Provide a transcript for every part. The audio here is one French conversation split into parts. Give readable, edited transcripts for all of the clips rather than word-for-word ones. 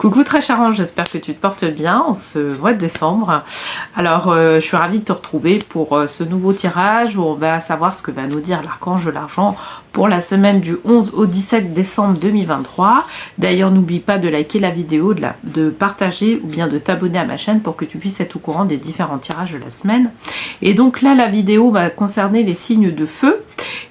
Coucou très cher ange, j'espère que tu te portes bien en ce mois de décembre. Alors je suis ravie de te retrouver pour ce nouveau tirage où on va savoir ce que va nous dire l'archange de l'argent pour la semaine du 11 au 17 décembre 2023. D'ailleurs n'oublie pas de liker la vidéo, de partager ou bien de t'abonner à ma chaîne pour que tu puisses être au courant des différents tirages de la semaine. Et donc là la vidéo va concerner les signes de feu.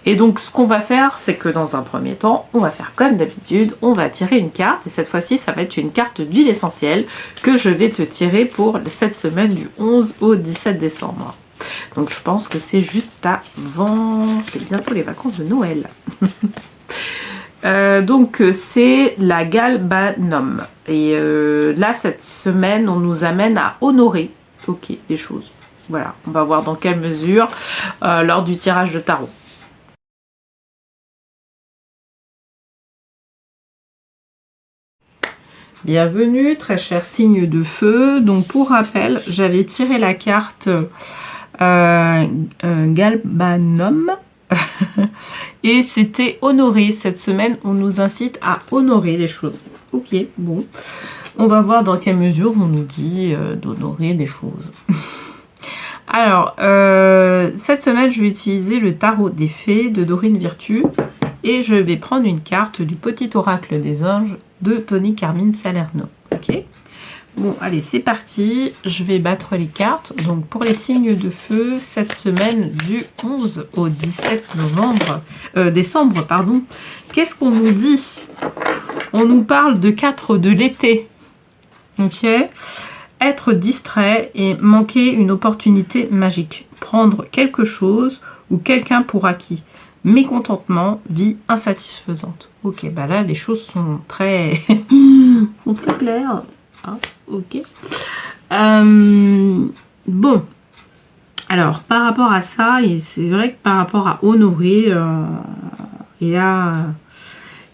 Et donc ce qu'on va faire, c'est que dans un premier temps, on va faire comme d'habitude, on va tirer une carte. Et cette fois-ci, ça va être une carte d'huile essentielle que je vais te tirer pour cette semaine du 11 au 17 décembre. Donc je pense que c'est juste avant, c'est bientôt les vacances de Noël. Donc c'est la galbanum. Et là, cette semaine, on nous amène à honorer, les choses. Voilà, on va voir dans quelle mesure lors du tirage de tarot. Bienvenue, très cher signe de feu. Donc pour rappel, j'avais tiré la carte galbanum et c'était honorer. Cette semaine, on nous incite à honorer les choses. Ok, bon. On va voir dans quelle mesure on nous dit d'honorer des choses. Alors, cette semaine, je vais utiliser le tarot des fées de Dorine Virtue et je vais prendre une carte du petit oracle des anges de Tony Carmine Salerno. Ok. Bon, allez, c'est parti. Je vais battre les cartes. Donc, pour les signes de feu, cette semaine du 11 au 17 décembre, pardon. Qu'est-ce qu'on nous dit? On nous parle de 4 de l'été. Ok. Être distrait et manquer une opportunité magique. Prendre quelque chose ou quelqu'un pour acquis. Mécontentement, vie insatisfaisante. Ok, bah là, les choses sont très, sont très claires. Ah, ok. Bon. Alors, par rapport à ça, c'est vrai que par rapport à honorer, il y a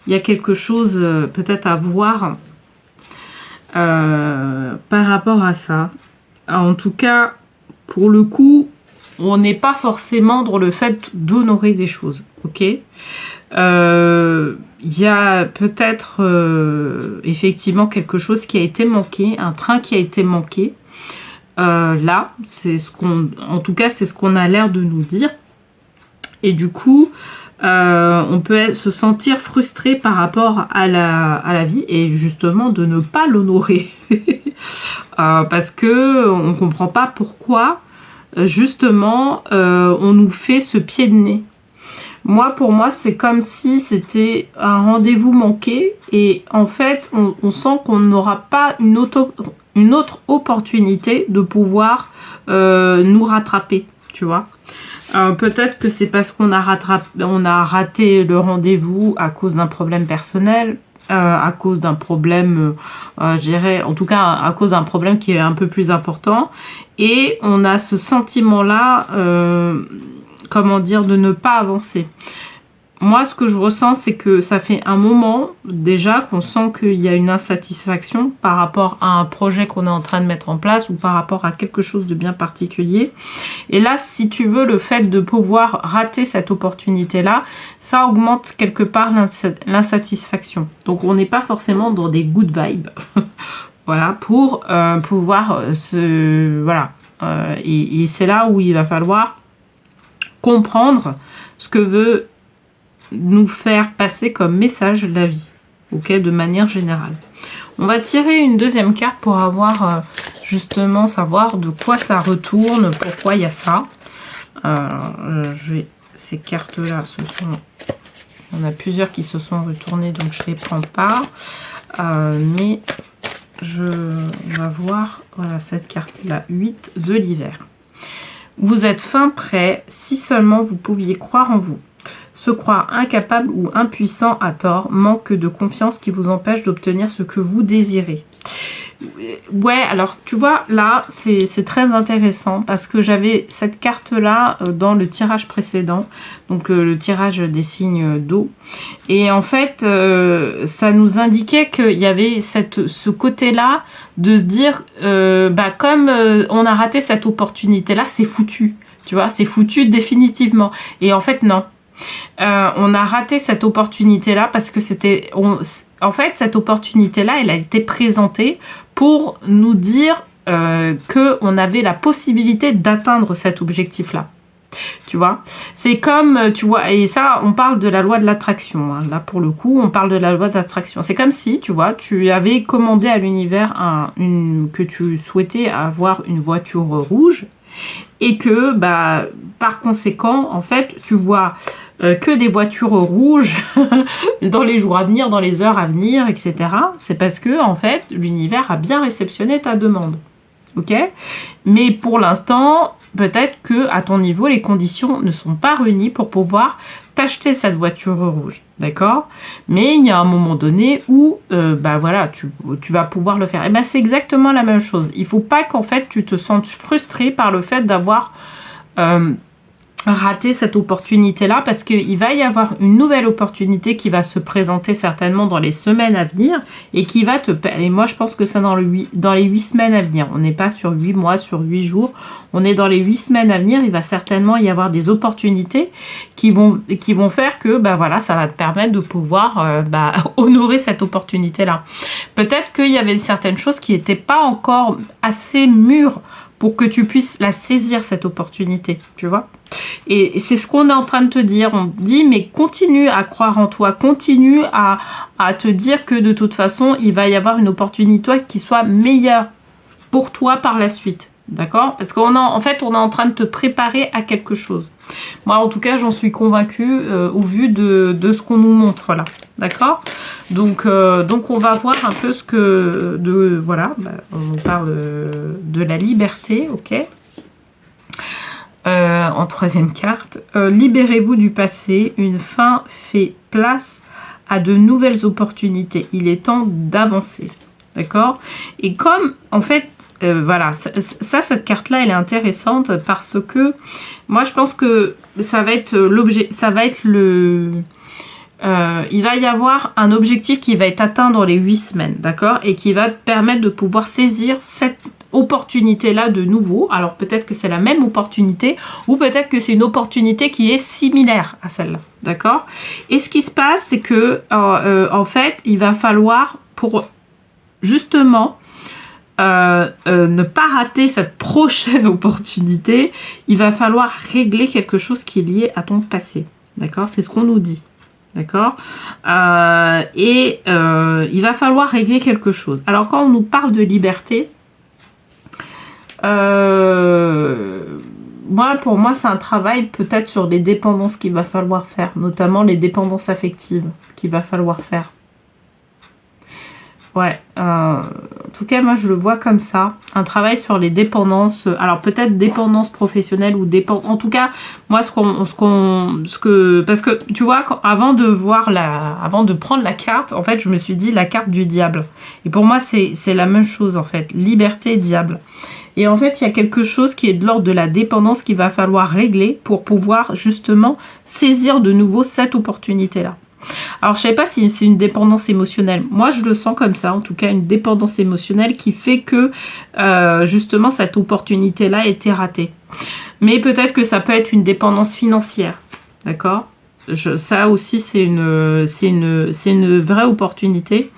quelque chose peut-être à voir par rapport à ça. En tout cas, pour le coup, on n'est pas forcément dans le fait d'honorer des choses, ok. Il y a peut-être effectivement quelque chose qui a été manqué, un train qui a été manqué. Là, c'est ce qu'on, en tout cas, c'est ce qu'on a l'air de nous dire. Et du coup, on peut se sentir frustré par rapport à la vie et justement de ne pas l'honorer. Parce que on comprend pas pourquoi justement on nous fait ce pied de nez. Pour moi, c'est comme si c'était un rendez-vous manqué et en fait, on sent qu'on n'aura pas une autre opportunité de pouvoir nous rattraper, tu vois. Peut-être que c'est parce qu'on a raté le rendez-vous à cause d'un problème personnel, à cause d'un problème, je dirais, en tout cas à cause d'un problème qui est un peu plus important. Et on a ce sentiment-là, comment dire, de ne pas avancer. Moi, ce que je ressens, c'est que ça fait un moment déjà qu'on sent qu'il y a une insatisfaction par rapport à un projet qu'on est en train de mettre en place ou par rapport à quelque chose de bien particulier. Et là, si tu veux, le fait de pouvoir rater cette opportunité-là, ça augmente quelque part l'insatisfaction. Donc, on n'est pas forcément dans des good vibes. Voilà, pour pouvoir voilà. Et c'est là où il va falloir comprendre ce que veut nous faire passer comme message la vie, ok, de manière générale. On va tirer une deuxième carte pour avoir justement savoir de quoi ça retourne, pourquoi il y a ça. Ces cartes-là, on a plusieurs qui se sont retournées, donc je les prends pas. Mais on va voir, voilà, cette carte-là, 8 de l'hiver. Vous êtes fin prêt, si seulement vous pouviez croire en vous. Se croire incapable ou impuissant à tort, manque de confiance qui vous empêche d'obtenir ce que vous désirez. Ouais, alors tu vois, là, c'est très intéressant parce que j'avais cette carte-là dans le tirage précédent, donc le tirage des signes d'eau. Et en fait, ça nous indiquait qu'il y avait ce côté-là de se dire, comme on a raté cette opportunité-là, c'est foutu. Tu vois, c'est foutu définitivement. Et en fait, non. On a raté cette opportunité-là parce que c'était... En fait, cette opportunité-là, elle a été présentée pour nous dire qu'on avait la possibilité d'atteindre cet objectif-là. Tu vois, c'est comme, tu vois, et ça, on parle de la loi de l'attraction. Hein. Là, pour le coup, on parle de la loi de l'attraction. C'est comme si, tu vois, tu avais commandé à l'univers que tu souhaitais avoir une voiture rouge et que, bah, par conséquent, en fait, tu vois que des voitures rouges dans les jours à venir, dans les heures à venir, etc. C'est parce que, en fait, l'univers a bien réceptionné ta demande. Ok ? Mais pour l'instant, peut-être que à ton niveau, les conditions ne sont pas réunies pour pouvoir t'acheter cette voiture rouge, d'accord? Mais il y a un moment donné où, bah voilà, tu vas pouvoir le faire. Et ben c'est exactement la même chose. Il faut pas qu'en fait tu te sentes frustré par le fait d'avoir rater cette opportunité-là parce qu'il va y avoir une nouvelle opportunité qui va se présenter certainement dans les semaines à venir et qui va te... Et moi, je pense que c'est dans les 8 semaines à venir. On n'est pas sur 8 mois, sur 8 jours. On est dans les 8 semaines à venir. Il va certainement y avoir des opportunités qui vont faire que, bah voilà, ça va te permettre de pouvoir honorer cette opportunité-là. Peut-être qu'il y avait certaines choses qui n'étaient pas encore assez mûres pour que tu puisses la saisir, cette opportunité, tu vois. Et c'est ce qu'on est en train de te dire. On te dit, mais continue à croire en toi, continue à te dire que de toute façon, il va y avoir une opportunité qui soit meilleure pour toi par la suite. D'accord? Parce qu'en fait, on est en train de te préparer à quelque chose. Moi, en tout cas, j'en suis convaincue au vu de ce qu'on nous montre là. D'accord? Donc, on va voir un peu ce que... Voilà, on nous parle de la liberté, ok? En troisième carte, libérez-vous du passé. Une fin fait place à de nouvelles opportunités. Il est temps d'avancer. D'accord? Et comme, en fait, voilà, cette carte-là, elle est intéressante parce que moi, je pense que ça va être l'objet, ça va être il va y avoir un objectif qui va être atteint dans les 8 semaines, d'accord? Et qui va te permettre de pouvoir saisir cette opportunité-là de nouveau. Alors, peut-être que c'est la même opportunité ou peut-être que c'est une opportunité qui est similaire à celle-là, d'accord? Et ce qui se passe, c'est que, en fait, il va falloir, pour justement ne pas rater cette prochaine opportunité, il va falloir régler quelque chose qui est lié à ton passé, d'accord? C'est ce qu'on nous dit. D'accord, il va falloir régler quelque chose. Alors, quand on nous parle de liberté, pour moi, c'est un travail peut-être sur les dépendances qu'il va falloir faire, notamment les dépendances affectives qu'il va falloir faire. Ouais, en tout cas, moi, je le vois comme ça. Un travail sur les dépendances. Alors, peut-être dépendance professionnelle ou en tout cas, moi, parce que, tu vois, avant de prendre la carte, en fait, je me suis dit la carte du diable. Et pour moi, c'est la même chose, en fait. Liberté, diable. Et en fait, il y a quelque chose qui est de l'ordre de la dépendance qu'il va falloir régler pour pouvoir, justement, saisir de nouveau cette opportunité-là. Alors, je ne sais pas si c'est une dépendance émotionnelle. Moi, je le sens comme ça, en tout cas, une dépendance émotionnelle qui fait que, justement, cette opportunité-là a été ratée. Mais peut-être que ça peut être une dépendance financière, d'accord? Ça aussi, c'est une vraie opportunité.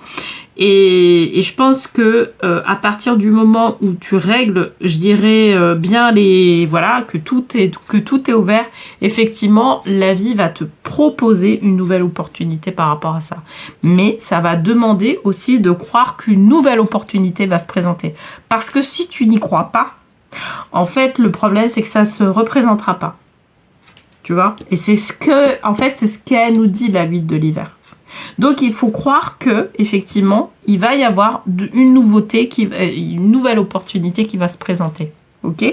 Et je pense que à partir du moment où tu règles, je dirais bien que tout est ouvert, effectivement, la vie va te proposer une nouvelle opportunité par rapport à ça. Mais ça va demander aussi de croire qu'une nouvelle opportunité va se présenter. Parce que si tu n'y crois pas, en fait, le problème, c'est que ça se représentera pas. Tu vois? Et c'est ce qu'elle nous dit, la huile de l'hiver. Donc, il faut croire que, effectivement, il va y avoir une nouveauté, une nouvelle opportunité qui va se présenter. Ok?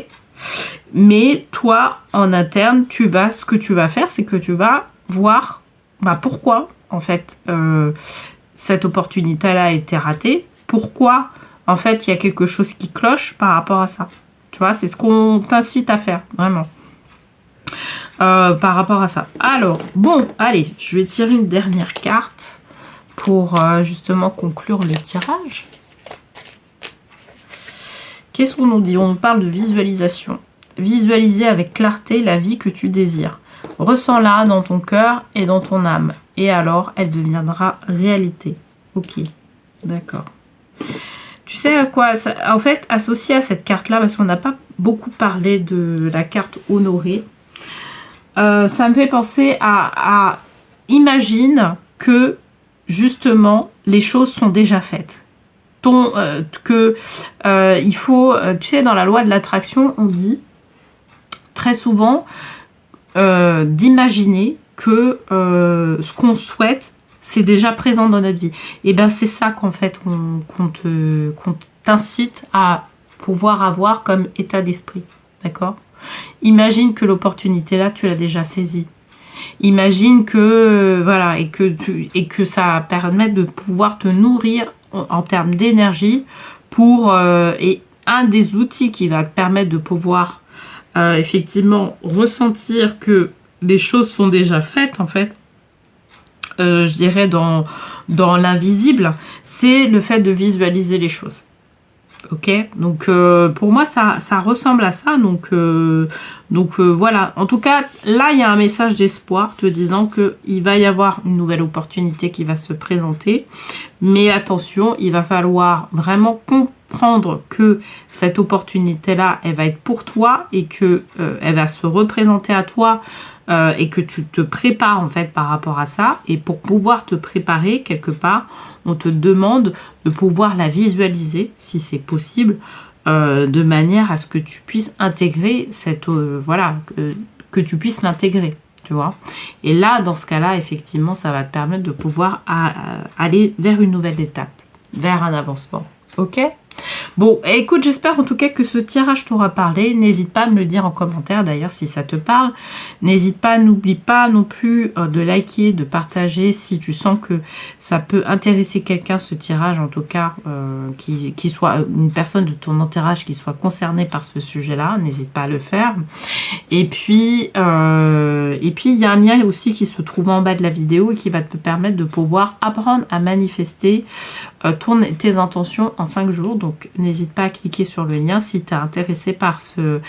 Mais toi, en interne, ce que tu vas faire, c'est que tu vas voir pourquoi, en fait, cette opportunité-là a été ratée. Pourquoi, en fait, il y a quelque chose qui cloche par rapport à ça. Tu vois, c'est ce qu'on t'incite à faire, vraiment. Par rapport à ça. Alors, bon, allez, je vais tirer une dernière carte pour justement conclure le tirage. Qu'est-ce qu'on nous dit? On nous parle de visualisation. Visualiser avec clarté la vie que tu désires. Ressens-la dans ton cœur et dans ton âme. Et alors, elle deviendra réalité. Ok, d'accord. Tu sais à quoi ça, en fait, associé à cette carte-là, parce qu'on n'a pas beaucoup parlé de la carte honorée, ça me fait penser à imagine que, justement, les choses sont déjà faites. Il faut, tu sais, dans la loi de l'attraction, on dit très souvent d'imaginer que ce qu'on souhaite, c'est déjà présent dans notre vie. Et bien, c'est ça qu'en fait, qu'on t'incite à pouvoir avoir comme état d'esprit. D'accord? Imagine que l'opportunité là, tu l'as déjà saisie. Imagine que, voilà, et que ça permet de pouvoir te nourrir en termes d'énergie et un des outils qui va te permettre de pouvoir effectivement ressentir que les choses sont déjà faites, en fait, je dirais dans l'invisible, c'est le fait de visualiser les choses. Ok, donc pour moi ça ressemble à ça, donc voilà. En tout cas, là il y a un message d'espoir te disant que il va y avoir une nouvelle opportunité qui va se présenter, mais attention, il va falloir vraiment comprendre que cette opportunité là, elle va être pour toi et que elle va se représenter à toi. Et que tu te prépares en fait par rapport à ça. Et pour pouvoir te préparer quelque part, on te demande de pouvoir la visualiser, si c'est possible, de manière à ce que tu puisses intégrer cette... voilà, que tu puisses l'intégrer, tu vois. Et là, dans ce cas-là, effectivement, ça va te permettre de pouvoir aller vers une nouvelle étape, vers un avancement. Ok ? Bon, écoute, j'espère en tout cas que ce tirage t'aura parlé. N'hésite pas à me le dire en commentaire d'ailleurs si ça te parle. N'hésite pas, n'oublie pas non plus de liker, de partager si tu sens que ça peut intéresser quelqu'un ce tirage, en tout cas qui soit une personne de ton entourage qui soit concernée par ce sujet-là. N'hésite pas à le faire. Et puis il y a un lien aussi qui se trouve en bas de la vidéo et qui va te permettre de pouvoir apprendre à manifester tes intentions en 5 jours. Donc n'hésite pas à cliquer sur le lien si tu es intéressé par cette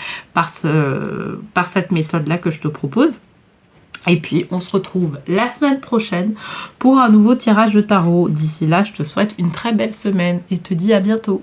méthode là que je te propose. Et puis on se retrouve la semaine prochaine pour un nouveau tirage de tarot. D'ici là, je te souhaite une très belle semaine et te dis à bientôt.